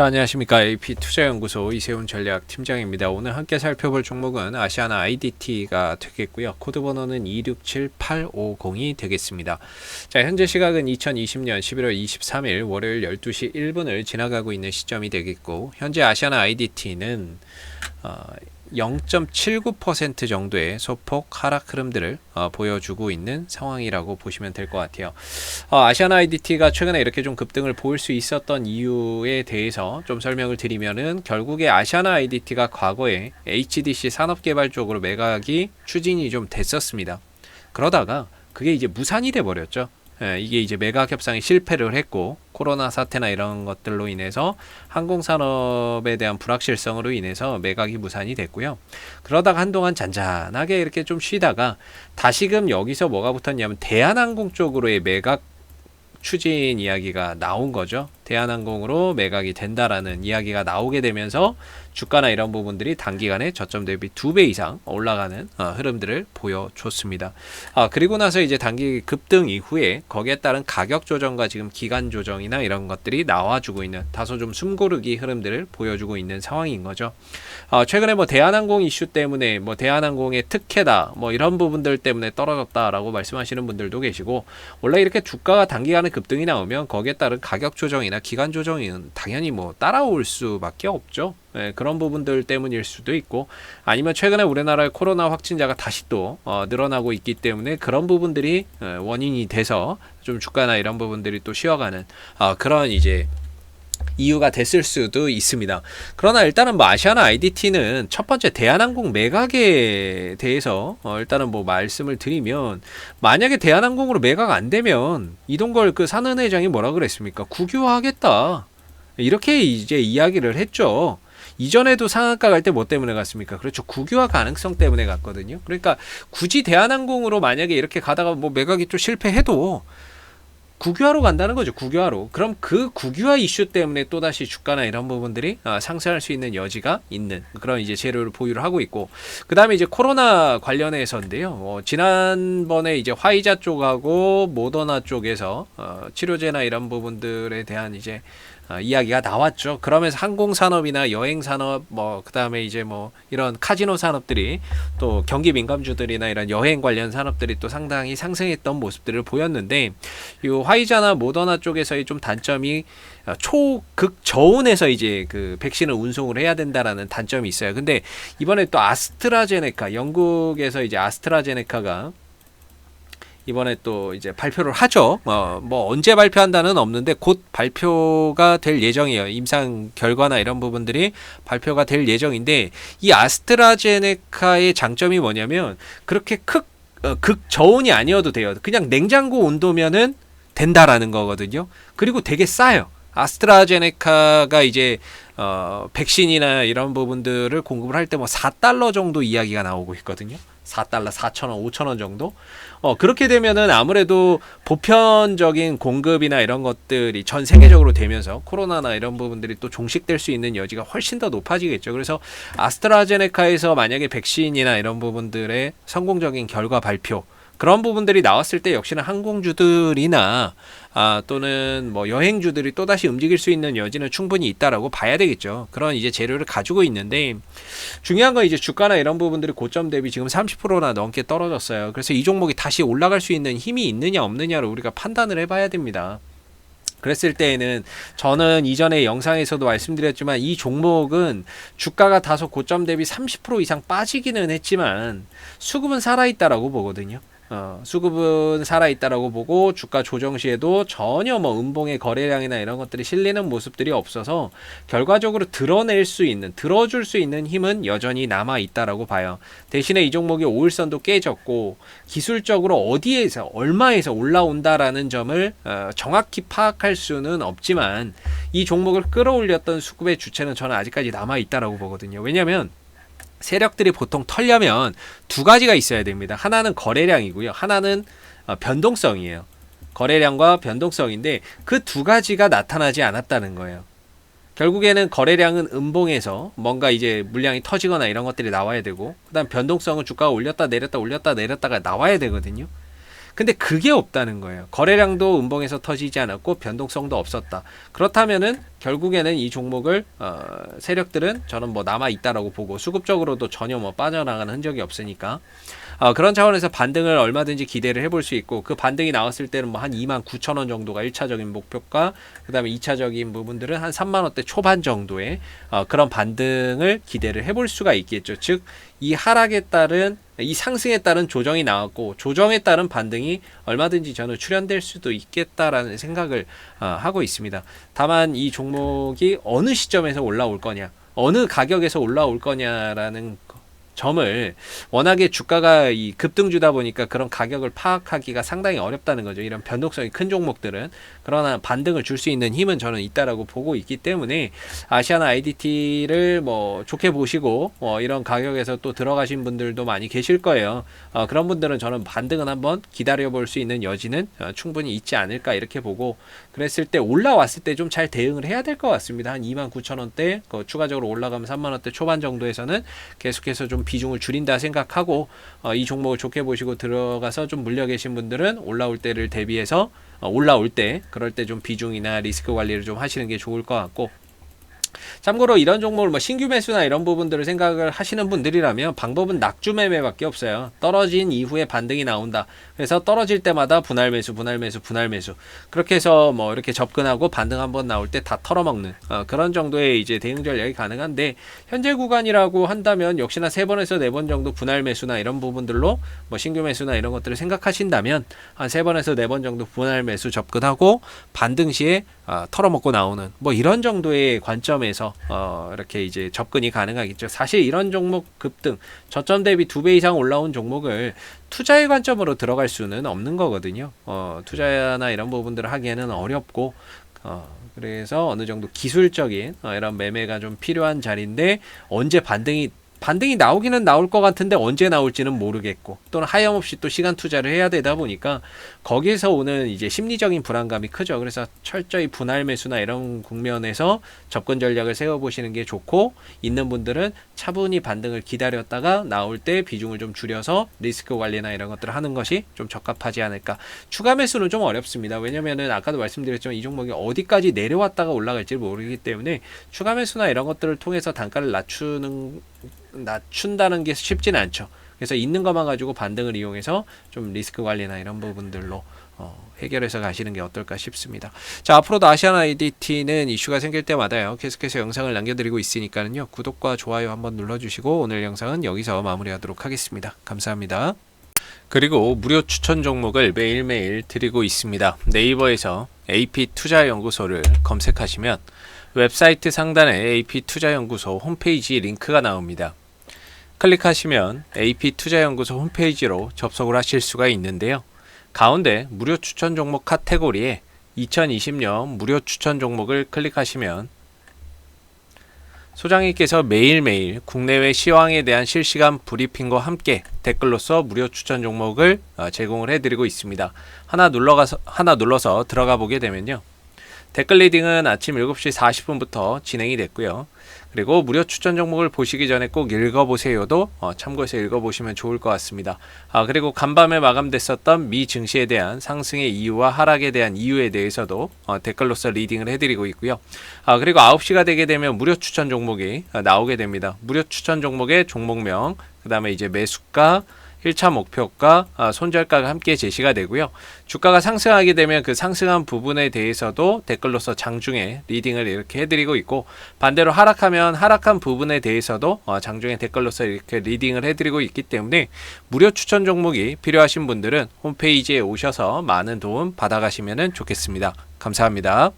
자, 안녕하십니까. AP투자연구소 이세훈 전략팀장입니다. 오늘 함께 살펴볼 종목은 아시아나 IDT가 되겠고요. 코드번호는 267850이 되겠습니다. 자, 현재 시각은 2020년 11월 23일 월요일 12시 1분을 지나가고 있는 시점이 되겠고, 현재 아시아나 IDT는 0.79% 정도의 소폭 하락 흐름들을 보여주고 있는 상황이라고 보시면 될 것 같아요. 아시아나 IDT가 최근에 이렇게 좀 급등을 보일 수 있었던 이유에 대해서 좀 설명을 드리면은, 결국에 아시아나 IDT가 과거에 HDC 산업개발 쪽으로 매각이 추진이 좀 됐었습니다. 그러다가 그게 이제 무산이 돼 버렸죠. 이게 이제 매각 협상이 실패를 했고, 코로나 사태나 이런 것들로 인해서 항공산업에 대한 불확실성으로 인해서 매각이 무산이 됐고요. 그러다가 한동안 잔잔하게 이렇게 좀 쉬다가 다시금 여기서 뭐가 붙었냐면 대한항공 쪽으로의 매각 추진 이야기가 나온 거죠. 대한항공으로 매각이 된다라는 이야기가 나오게 되면서 주가나 이런 부분들이 단기간에 저점 대비 2배 이상 올라가는 흐름들을 보여줬습니다. 그리고 나서 이제 단기 급등 이후에 거기에 따른 가격 조정과 지금 기간 조정이나 이런 것들이 나와주고 있는, 다소 좀 숨고르기 흐름들을 보여주고 있는 상황인 거죠. 최근에 뭐 대한항공 이슈 때문에 뭐 대한항공의 특혜다 뭐 이런 부분들 때문에 떨어졌다라고 말씀하시는 분들도 계시고, 원래 이렇게 주가가 단기간에 급등이 나오면 거기에 따른 가격 조정이나 기간 조정은 당연히 뭐 따라올 수밖에 없죠. 그런 부분들 때문일 수도 있고, 아니면 최근에 우리나라의 코로나 확진자가 다시 또 늘어나고 있기 때문에 그런 부분들이 원인이 돼서 좀 주가나 이런 부분들이 또 쉬어가는 그런 이제 이유가 됐을 수도 있습니다. 그러나 일단은 뭐 아시아나 IDT는 첫 번째 대한항공 매각에 대해서 일단은 뭐 말씀을 드리면, 만약에 대한항공으로 매각 안 되면 이동걸 그 산은회장이 뭐라 그랬습니까? 국유화하겠다, 이렇게 이제 이야기를 했죠. 이전에도 상한가 갈 때 뭐 때문에 갔습니까? 그렇죠. 국유화 가능성 때문에 갔거든요. 그러니까 굳이 대한항공으로 만약에 이렇게 가다가 뭐 매각이 또 실패해도 국유화로 간다는 거죠. 국유화로. 그럼 그 국유화 이슈 때문에 또다시 주가나 이런 부분들이 상승할 수 있는 여지가 있는 그런 이제 재료를 보유를 하고 있고, 그 다음에 이제 코로나 관련해서인데요. 지난번에 이제 화이자 쪽하고 모더나 쪽에서 치료제나 이런 부분들에 대한 이제 이야기가 나왔죠. 그러면서 항공산업이나 여행산업, 뭐 그다음에 이제 뭐 이런 카지노 산업들이, 또 경기 민감주들이나 이런 여행 관련 산업들이 또 상당히 상승했던 모습들을 보였는데, 이 화이자나 모더나 쪽에서의 좀 단점이 초극 저온에서 이제 그 백신을 운송을 해야 된다라는 단점이 있어요. 근데 이번에 또 아스트라제네카, 영국에서 이제 아스트라제네카가 이번에 또 이제 발표를 하죠. 뭐 언제 발표한다는 없는데 곧 발표가 될 예정이에요. 임상 결과나 이런 부분들이 발표가 될 예정인데, 이 아스트라제네카의 장점이 뭐냐면 그렇게 극저온이 아니어도 돼요. 그냥 냉장고 온도면은 된다라는 거거든요. 그리고 되게 싸요. 아스트라제네카가 이제 백신이나 이런 부분들을 공급을 할 때 뭐 4달러 정도 이야기가 나오고 있거든요. 4달러, 4,000원, 5,000원 정도? 그렇게 되면은 아무래도 보편적인 공급이나 이런 것들이 전 세계적으로 되면서 코로나나 이런 부분들이 또 종식될 수 있는 여지가 훨씬 더 높아지겠죠. 그래서 아스트라제네카에서 만약에 백신이나 이런 부분들의 성공적인 결과 발표, 그런 부분들이 나왔을 때 역시나 항공주들이나 또는 뭐 여행주들이 또다시 움직일 수 있는 여지는 충분히 있다라고 봐야 되겠죠. 그런 이제 재료를 가지고 있는데, 중요한 건 이제 주가나 이런 부분들이 고점 대비 지금 30%나 넘게 떨어졌어요. 그래서 이 종목이 다시 올라갈 수 있는 힘이 있느냐 없느냐를 우리가 판단을 해봐야 됩니다. 그랬을 때에는 저는 이전에 영상에서도 말씀드렸지만, 이 종목은 주가가 다소 고점 대비 30% 이상 빠지기는 했지만 수급은 살아있다라고 보거든요. 수급은 살아있다라고 보고, 주가 조정 시에도 전혀 뭐 음봉의 거래량이나 이런 것들이 실리는 모습들이 없어서 결과적으로 들어줄 수 있는 힘은 여전히 남아있다라고 봐요. 대신에 이 종목이 5일선도 깨졌고, 기술적으로 어디에서 얼마에서 올라온다라는 점을 정확히 파악할 수는 없지만, 이 종목을 끌어올렸던 수급의 주체는 저는 아직까지 남아있다라고 보거든요. 왜냐하면 세력들이 보통 털려면 두 가지가 있어야 됩니다. 하나는 거래량이고요. 하나는 변동성이에요. 거래량과 변동성인데 그 두 가지가 나타나지 않았다는 거예요. 결국에는 거래량은 음봉에서 뭔가 이제 물량이 터지거나 이런 것들이 나와야 되고, 그 다음 변동성은 주가가 올렸다 내렸다가 나와야 되거든요. 근데 그게 없다는 거예요. 거래량도 음봉에서 터지지 않았고 변동성도 없었다. 그렇다면은 결국에는 이 종목을 세력들은 저는 뭐 남아 있다라고 보고, 수급적으로도 전혀 뭐 빠져나가는 흔적이 없으니까 그런 차원에서 반등을 얼마든지 기대를 해볼 수 있고, 그 반등이 나왔을 때는 뭐 한 29,000원 정도가 1차적인 목표가, 그 다음에 2차적인 부분들은 한 3만원대 초반 정도의 그런 반등을 기대를 해볼 수가 있겠죠. 즉 이 하락에 따른, 이 상승에 따른 조정이 나왔고, 조정에 따른 반등이 얼마든지 저는 출현될 수도 있겠다라는 생각을 하고 있습니다. 다만 이 종목이 어느 시점에서 올라올 거냐, 어느 가격에서 올라올 거냐라는 점을, 워낙에 주가가 이 급등주다 보니까 그런 가격을 파악하기가 상당히 어렵다는 거죠. 이런 변동성이 큰 종목들은. 그러나 반등을 줄 수 있는 힘은 저는 있다라고 보고 있기 때문에, 아시아나 IDT를 뭐 좋게 보시고 이런 가격에서 또 들어가신 분들도 많이 계실 거예요. 그런 분들은 저는 반등은 한번 기다려 볼 수 있는 여지는 충분히 있지 않을까 이렇게 보고, 그랬을 때 올라왔을 때 좀 잘 대응을 해야 될 것 같습니다. 한 29,000원대 추가적으로 올라가면 3만원대 초반 정도에서는 계속해서 좀 비중을 줄인다 생각하고, 이 종목을 좋게 보시고 들어가서 좀 물려 계신 분들은 올라올 때를 대비해서 올라올 때, 그럴 때 좀 비중이나 리스크 관리를 좀 하시는 게 좋을 것 같고, 참고로 이런 종목을 뭐 신규 매수나 이런 부분들을 생각을 하시는 분들이라면 방법은 낙주 매매밖에 없어요. 떨어진 이후에 반등이 나온다. 그래서 떨어질 때마다 분할 매수 그렇게 해서 뭐 이렇게 접근하고 반등 한번 나올 때 다 털어먹는 그런 정도의 이제 대응 전략이 가능한데, 현재 구간이라고 한다면 역시나 3번에서 4번 정도 분할 매수나 이런 부분들로 뭐 신규 매수나 이런 것들을 생각하신다면 한 3번에서 4번 정도 분할 매수 접근하고 반등 시에 털어먹고 나오는 뭐 이런 정도의 관점에서 이렇게 이제 접근이 가능하겠죠. 사실 이런 종목 급등, 저점 대비 2배 이상 올라온 종목을 투자의 관점으로 들어갈 수는 없는 거거든요. 투자나 이런 부분들을 하기에는 어렵고, 그래서 어느 정도 기술적인 이런 매매가 좀 필요한 자리인데, 언제 반등이 나오기는 나올 것 같은데 언제 나올지는 모르겠고, 또는 하염없이 또 시간 투자를 해야 되다 보니까 거기에서 오는 이제 심리적인 불안감이 크죠. 그래서 철저히 분할 매수나 이런 국면에서 접근 전략을 세워보시는 게 좋고, 있는 분들은 차분히 반등을 기다렸다가 나올 때 비중을 좀 줄여서 리스크 관리나 이런 것들을 하는 것이 좀 적합하지 않을까. 추가 매수는 좀 어렵습니다. 왜냐면은 아까도 말씀드렸지만 이 종목이 어디까지 내려왔다가 올라갈지 모르기 때문에 추가 매수나 이런 것들을 통해서 단가를 낮춘다는 게 쉽지는 않죠. 그래서 있는 것만 가지고 반등을 이용해서 좀 리스크 관리나 이런 부분들로 해결해서 가시는 게 어떨까 싶습니다. 자, 앞으로도 아시아나 IDT는 이슈가 생길 때마다요, 계속해서 영상을 남겨드리고 있으니까요, 구독과 좋아요 한번 눌러주시고, 오늘 영상은 여기서 마무리하도록 하겠습니다. 감사합니다. 그리고 무료 추천 종목을 매일매일 드리고 있습니다. 네이버에서 AP투자연구소를 검색하시면 웹사이트 상단에 AP투자연구소 홈페이지 링크가 나옵니다. 클릭하시면 AP투자연구소 홈페이지로 접속을 하실 수가 있는데요. 가운데 무료 추천 종목 카테고리에 2020년 무료 추천 종목을 클릭하시면 소장님께서 매일매일 국내외 시황에 대한 실시간 브리핑과 함께 댓글로서 무료 추천 종목을 제공을 해드리고 있습니다. 하나 눌러서 들어가 보게 되면요, 댓글 리딩은 아침 7시 40분부터 진행이 됐고요. 그리고 무료 추천 종목을 보시기 전에 꼭 읽어보세요도 참고해서 읽어보시면 좋을 것 같습니다. 그리고 간밤에 마감됐었던 미 증시에 대한 상승의 이유와 하락에 대한 이유에 대해서도 댓글로서 리딩을 해드리고 있고요. 그리고 9시가 되게 되면 무료 추천 종목이 나오게 됩니다. 무료 추천 종목의 종목명, 그 다음에 이제 매수가, 1차 목표가, 손절가가 함께 제시가 되고요. 주가가 상승하게 되면 그 상승한 부분에 대해서도 댓글로서 장중에 리딩을 이렇게 해드리고 있고, 반대로 하락하면 하락한 부분에 대해서도 장중에 댓글로서 이렇게 리딩을 해드리고 있기 때문에 무료 추천 종목이 필요하신 분들은 홈페이지에 오셔서 많은 도움 받아가시면 좋겠습니다. 감사합니다.